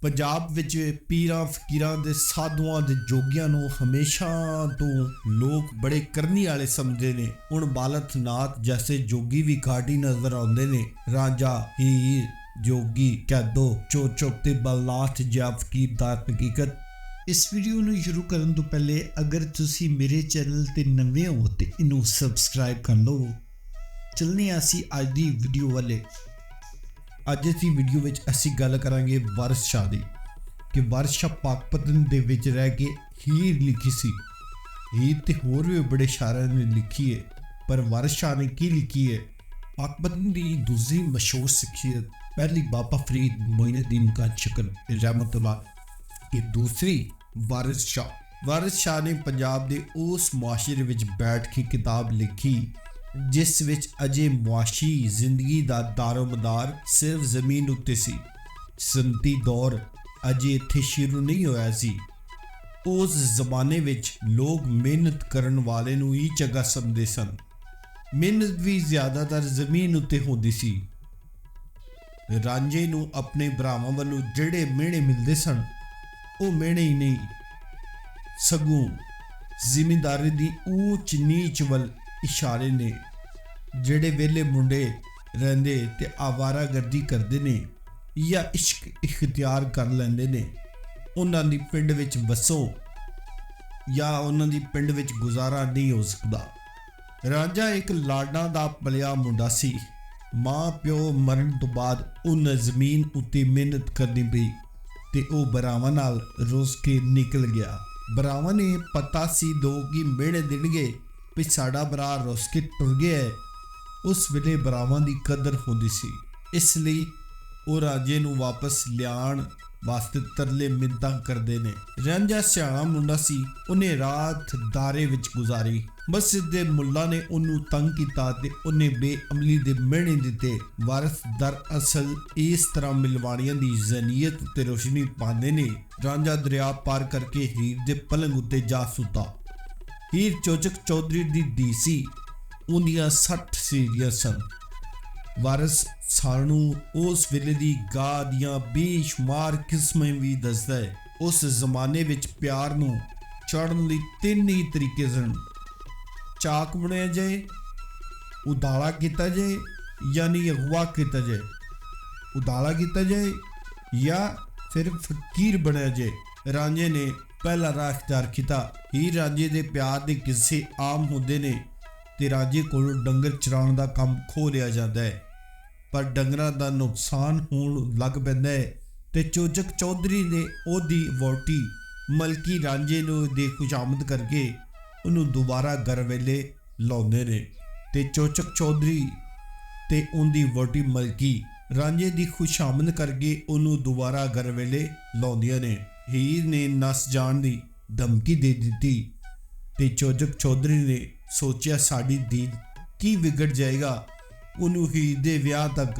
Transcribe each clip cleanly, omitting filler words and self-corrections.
ਪੰਜਾਬ ਵਿੱਚ ਪੀਰਾਂ ਫਕੀਰਾਂ ਦੇ ਸਾਧੂਆਂ ਦੇ ਜੋਗੀਆਂ ਨੂੰ ਹਮੇਸ਼ਾ ਤੋਂ ਲੋਕ ਬੜੇ ਕਰਨੀ ਵਾਲੇ ਸਮਝਦੇ ਨੇ। ਹੁਣ ਬਾਲਕ ਨਾਥ ਜੈਸੇ ਜੋਗੀ ਵੀ ਘਾਟੀ ਨਜ਼ਰ ਆਉਂਦੇ ਨੇ। ਰਾਂਝਾ, ਹੀਰ, ਜੋਗੀ, ਕੈਦੋ, ਚੋਚਕ ਤੇ ਬਲਨਾਥ ਜਿਹਾ ਫਕੀਰ ਦਾ ਹਕੀਕਤ। ਇਸ ਵੀਡੀਓ ਨੂੰ ਸ਼ੁਰੂ ਕਰਨ ਤੋਂ ਪਹਿਲੇ ਅਗਰ ਤੁਸੀਂ ਮੇਰੇ ਚੈਨਲ ਤੇ ਨਵੇਂ ਹੋ ਤੇ ਇਹਨੂੰ ਸਬਸਕ੍ਰਾਈਬ ਕਰ ਲਓ। ਚੱਲਦੇ ਹਾਂ ਅਸੀਂ ਅੱਜ ਦੀ ਵੀਡੀਓ ਵਾਲੇ। ਅੱਜ ਦੀ ਵੀਡੀਓ ਵਿੱਚ ਅਸੀਂ ਗੱਲ ਕਰਾਂਗੇ ਵਾਰਿਸ ਸ਼ਾਹ ਦੀ ਕਿ ਵਾਰਿਸ ਸ਼ਾਹ ਪਾਕਪਤਨ ਦੇ ਵਿੱਚ ਰਹਿ ਕੇ ਹੀਰ ਲਿਖੀ ਸੀ। ਹੀਰ ਤੇ ਹੋਰ ਵੀ ਬੜੇ ਸ਼ਾਇਰਾਂ ਨੇ ਲਿਖੀ ਹੈ, ਪਰ ਵਾਰਿਸ ਸ਼ਾਹ ਨੇ ਕੀ ਲਿਖੀ ਹੈ? ਪਾਕਪਤਨ ਦੀ ਦੂਜੀ ਮਸ਼ਹੂਰ ਸ਼ਖਸੀਅਤ ਪਹਿਲੀ ਬਾਬਾ ਫਰੀਦ ਮੋਇਨੂਦੀਨ ਖਾਨ ਸ਼ਕਲ ਰਹਿਮਤੁल्लाह ਕਿ ਦੂਸਰੀ ਵਾਰਿਸ ਸ਼ਾਹ। ਵਾਰਿਸ ਸ਼ਾਹ ਨੇ ਪੰਜਾਬ ਦੇ ਉਸ ਮੁਆਸ਼ਰੇ ਵਿੱਚ ਬੈਠ ਕੇ ਕਿਤਾਬ ਲਿਖੀ ਜਿਸ ਵਿੱਚ ਅਜੇ ਮੁਆਸ਼ੀ ਜ਼ਿੰਦਗੀ ਦਾ ਦਾਰੋਮਦਾਰ ਸਿਰਫ ਜ਼ਮੀਨ ਉੱਤੇ ਸੀ। ਸੰਤੀ ਦੌਰ ਅਜੇ ਇੱਥੇ ਸ਼ੁਰੂ ਨਹੀਂ ਹੋਇਆ ਸੀ। ਉਸ ਜ਼ਮਾਨੇ ਵਿੱਚ ਲੋਕ ਮਿਹਨਤ ਕਰਨ ਵਾਲੇ ਨੂੰ ਹੀ ਚੰਗਾ ਸਮਝਦੇ ਸਨ। ਮਿਹਨਤ ਵੀ ਜ਼ਿਆਦਾਤਰ ਜ਼ਮੀਨ ਉੱਤੇ ਹੁੰਦੀ ਸੀ। ਰਾਂਝੇ ਨੂੰ ਆਪਣੇ ਭਰਾਵਾਂ ਵੱਲੋਂ ਜਿਹੜੇ ਮਿਹਣੇ ਮਿਲਦੇ ਸਨ ਉਹ ਮਿਹਣੇ ਹੀ ਨਹੀਂ, ਸਗੋਂ ਜ਼ਿਮੀਂਦਾਰੀ ਦੀ ਊਚ ਨੀਚ ਵੱਲ ਇਸ਼ਾਰੇ ਨੇ। ਜਿਹੜੇ ਵੇਲੇ ਮੁੰਡੇ ਰਹਿੰਦੇ ਤੇ ਆਵਾਰਾਗਰਦੀ ਕਰਦੇ ਨੇ ਜਾਂ ਇਸ਼ਕ ਇਖਤਿਆਰ ਕਰ ਲੈਂਦੇ ਨੇ, ਉਹਨਾਂ ਦੀ ਪਿੰਡ ਵਿੱਚ ਵਸੋ ਜਾਂ ਉਹਨਾਂ ਦੀ ਪਿੰਡ ਵਿੱਚ ਗੁਜ਼ਾਰਾ ਨਹੀਂ ਹੋ ਸਕਦਾ। ਰਾਂਝਾ ਇੱਕ ਲਾਡਾਂ ਦਾ ਪਲਿਆ ਮੁੰਡਾ ਸੀ। ਮਾਂ ਪਿਓ ਮਰਨ ਤੋਂ ਬਾਅਦ ਉਹਨੇ ਜ਼ਮੀਨ ਉੱਤੇ ਮਿਹਨਤ ਕਰਨੀ ਪਈ ਤੇ ਉਹ ਭਰਾਵਾਂ ਨਾਲ ਰੁੱਸ ਕੇ ਨਿਕਲ ਗਿਆ। ਭਰਾਵਾਂ ਨੇ ਪਤਾ ਸੀ ਦੋ ਕਿ ਮਿਹਣੇ ਦੇਣਗੇ ਵੀ ਸਾਡਾ ਭਰਾ ਰੁੱਸ ਕੇ ਟੁਰ ਗਿਆ ਹੈ। ਉਸ ਵੇਲੇ ਭਰਾਵਾਂ ਦੀ ਕਦਰ ਹੁੰਦੀ ਸੀ, ਇਸ ਲਈ ਉਹ ਰਾਂਝੇ ਨੂੰ ਵਾਪਸ ਲਿਆਉਣ ਵਾਸਤੇ ਤਰਲੇ ਮਿੰਨਤਾਂ ਕਰਦੇ ਨੇ। ਰਾਂਝਾ ਸਿਆਣਾ ਮੁੰਡਾ ਸੀ। ਉਹਨੇ ਰਾਤ ਦਾਰੇ ਵਿੱਚ ਗੁਜ਼ਾਰੀ। ਮਸਜਿਦ ਦੇ ਮੁੱਲਾ ਨੇ ਉਹਨੂੰ ਤੰਗ ਕੀਤਾ ਤੇ ਉਹਨੇ ਬੇਅਮਲੀ ਦੇ ਮਿਹਣੇ ਦਿੱਤੇ। ਵਾਰਿਸ ਦਰਅਸਲ ਇਸ ਤਰ੍ਹਾਂ ਮਿਲਵਾਣੀਆਂ ਦੀ ਜ਼ਨੀਅਤ ਉੱਤੇ ਰੋਸ਼ਨੀ ਪਾਉਂਦੇ ਨੇ। ਰਾਂਝਾ ਦਰਿਆ ਪਾਰ ਕਰਕੇ ਹੀਰ ਦੇ ਪਲੰਗ ਉੱਤੇ ਜਾ ਸੁੱਤਾ। ਹੀਰ ਚੋਚਕ ਚੌਧਰੀ ਦੀ ਧੀ ਸੀ। ਉਹਦੀਆਂ 60 ਸੀਰੀਆਂ ਸਨ। ਵਾਰਿਸ ਸਾਨੂੰ ਉਸ ਵੇਲੇ ਦੀ ਗਾਹ ਦੀਆਂ ਬੇਸ਼ੁਮਾਰ ਕਿਸਮਾਂ ਵੀ ਦੱਸਦਾ ਹੈ। ਉਸ ਜ਼ਮਾਨੇ ਵਿੱਚ ਪਿਆਰ ਨੂੰ ਚੜ੍ਹਨ ਲਈ 3 ਹੀ ਤਰੀਕੇ ਸਨ। ਚਾਕ ਬਣਿਆ ਜਾਏ, ਉਦਾਲਾ ਕੀਤਾ ਜਾਏ, ਯਾਨੀ ਅਗਵਾ ਕੀਤਾ ਜਾਏ। ਉਦਾਲਾ ਕੀਤਾ ਜਾਏ ਜਾਂ ਫਿਰ ਫਕੀਰ ਬਣਿਆ ਜਾਏ। ਰਾਂਝੇ ਨੇ ਪਹਿਲਾ ਰਾਹ ਅਖਤਿਆਰ ਕੀਤਾ। ਹੀਰ ਰਾਂਝੇ ਦੇ ਪਿਆਰ ਦੇ ਕਿੱਸੇ ਆਮ ਹੁੰਦੇ ਨੇ ਤੇ ਰਾਂਝੇ ਕੋਲੋਂ ਡੰਗਰ ਚਰਾਉਣ ਦਾ ਕੰਮ ਖੋਹ ਲਿਆ ਜਾਂਦਾ ਹੈ, ਪਰ ਡੰਗਰਾਂ ਦਾ ਨੁਕਸਾਨ ਹੋਣ ਲੱਗ ਪੈਂਦਾ ਹੈ ਤੇ ਚੋਚਕ ਚੌਧਰੀ ਨੇ ਉਹਦੀ ਵਹੁਟੀ ਮਲਕੀ ਰਾਂਝੇ ਨੂੰ ਦੇ ਖੁਸ਼ਾਮਦ ਕਰਕੇ ਉਹਨੂੰ ਦੁਬਾਰਾ ਘਰ ਵੇਲੇ ਲਾਉਂਦੇ ਨੇ ਤੇ ਚੋਚਕ ਚੌਧਰੀ ਤੇ ਉਹਦੀ ਵਹੁਟੀ ਮਲਕੀ ਰਾਂਝੇ ਦੀ ਖੁਸ਼ਾਮਦ ਕਰਕੇ ਉਹਨੂੰ ਦੁਬਾਰਾ ਘਰ ਵੇਲੇ ਲਾਉਂਦੀਆਂ ਨੇ। ਹੀਰ ਨੇ ਨਸ ਜਾਣ ਦੀ ਧਮਕੀ ਦੇ ਦਿੱਤੀ ਤੇ ਚੋਚਕ ਚੌਧਰੀ ਨੇ ਸੋਚਿਆ ਸਾਡੀ ਧੀ ਕੀ ਵਿਗੜ ਜਾਏਗਾ, ਉਹਨੂੰ ਹੀਰ ਦੇ ਵਿਆਹ ਤੱਕ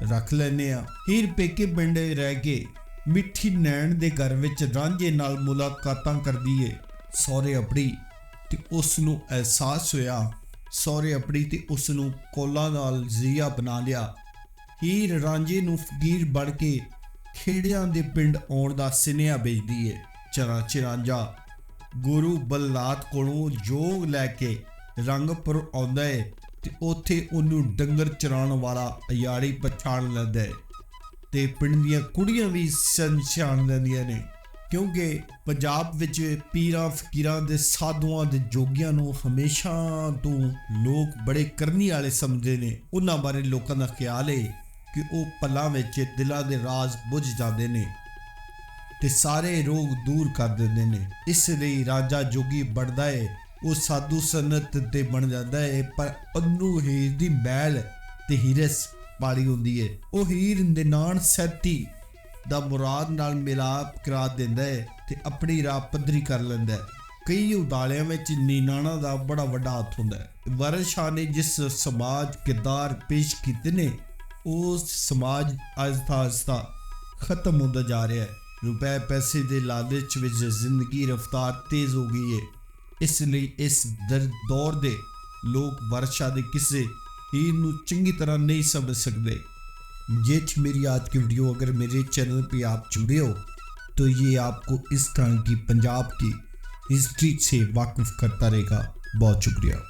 ਰੱਖ ਲੈਂਦੇ ਆ। ਹੀਰ ਪੇਕੇ ਪਿੰਡ ਰਹਿ ਕੇ ਮਿੱਠੀ ਨੈਣ ਦੇ ਘਰ ਵਿੱਚ ਰਾਂਝੇ ਨਾਲ ਮੁਲਾਕਾਤਾਂ ਕਰਦੀ ਏ। ਸਹੁਰੇ ਆਪਣੀ ਤੇ ਉਸ ਨੂੰ ਅਹਿਸਾਸ ਹੋਇਆ। ਸਹੁਰੇ ਆਪਣੀ ਤੇ ਉਸ ਨੂੰ ਕੋਲਾਂ ਨਾਲ ਜ਼ਰੀਆ ਬਣਾ ਲਿਆ। ਹੀਰ ਰਾਂਝੇ ਨੂੰ ਫਕੀਰ ਬਣ ਕੇ ਖੇੜਿਆਂ ਦੇ ਪਿੰਡ ਆਉਣ ਦਾ ਸੁਨੇਹਾ ਭੇਜਦੀ ਏ। ਚਨਾਚੇ ਰਾਂਝਾ ਗੁਰੂ ਬਲਨਾਥ ਕੋਲੋਂ ਜੋਗ ਲੈ ਕੇ ਰੰਗਪੁਰ ਆਉਂਦਾ ਹੈ ਤੇ ਉੱਥੇ ਉਹਨੂੰ ਡੰਗਰ ਚਰਾਉਣ ਵਾਲਾ ਅਯਾੜੀ ਪਛਾਣ ਲੈਂਦਾ ਹੈ ਤੇ ਪਿੰਡ ਦੀਆਂ ਕੁੜੀਆਂ ਵੀ ਪਛਾਣ ਲੈਂਦੀਆਂ ਨੇ, ਕਿਉਂਕਿ ਪੰਜਾਬ ਵਿੱਚ ਪੀਰਾਂ ਫਕੀਰਾਂ ਦੇ ਸਾਧੂਆਂ ਦੇ ਜੋਗੀਆਂ ਨੂੰ ਹਮੇਸ਼ਾ ਤੋਂ ਲੋਕ ਬੜੇ ਕਰਨੀ ਵਾਲੇ ਸਮਝਦੇ ਨੇ। ਉਹਨਾਂ ਬਾਰੇ ਲੋਕਾਂ ਦਾ ਖਿਆਲ ਹੈ ਕਿ ਉਹ ਪਲਾਂ ਵਿੱਚ ਦਿਲਾਂ ਦੇ ਰਾਜ਼ ਬੁੱਝ ਜਾਂਦੇ ਨੇ ਤੇ ਸਾਰੇ ਰੋਗ ਦੂਰ ਕਰ ਦਿੰਦੇ ਨੇ। ਇਸ ਲਈ ਰਾਂਝਾ ਜੋਗੀ ਬਣਦਾ ਹੈ, ਉਹ ਸਾਧੂ ਸੰਨਤ ਤੇ ਬਣ ਜਾਂਦਾ ਹੈ, ਪਰ ਅੰਦਰੋਂ ਹੀਰ ਦੀ ਮੈਲ ਤੇ ਹਿਰਸ ਪਾਲੀ ਹੁੰਦੀ ਹੈ। ਉਹ ਹੀਰ ਦੇ ਨਾਨ ਸੈਤੀ ਦਾ ਮੁਰਾਦ ਨਾਲ ਮਿਲਾਪ ਕਰਾ ਦਿੰਦਾ ਹੈ ਤੇ ਆਪਣੀ ਰਾਹ ਪੱਧਰੀ ਕਰ ਲੈਂਦਾ ਹੈ। ਕਈ ਉਦਾਲਿਆਂ ਵਿੱਚ ਨੀਨਾਣਾ ਦਾ ਬੜਾ ਵੱਡਾ ਹੱਥ ਹੁੰਦਾ ਹੈ। ਵਾਰਿਸ ਸ਼ਾਹ ਨੇ ਜਿਸ ਸਮਾਜ ਕਿਰਦਾਰ ਪੇਸ਼ ਕੀਤੇ ਨੇ ਉਹ ਸਮਾਜ ਆਹਿਸਤਾ ਖਤਮ ਹੁੰਦਾ ਜਾ ਰਿਹਾ ਹੈ। ਰੁਪਏ ਪੈਸੇ ਦੇ ਲਾਲਚ ਵਿੱਚ ਜ਼ਿੰਦਗੀ ਰਫਤਾਰ ਤੇਜ਼ ਹੋ ਗਈ ਹੈ। ਇਸ ਲਈ ਇਸ ਦੌਰ ਦੇ ਲੋਕ ਵਾਰਿਸ ਸ਼ਾਹ ਦੇ ਕਿਸੇ ਹੀਰ ਨੂੰ ਚੰਗੀ ਤਰ੍ਹਾਂ ਨਹੀਂ ਸਮਝ ਸਕਦੇ। ये थी मेरी आज की वीडियो। अगर मेरे चैनल पे आप जुड़े हो तो ये आपको इस तरह की पंजाब की हिस्ट्री से वाकिफ करता रहेगा। बहुत शुक्रिया।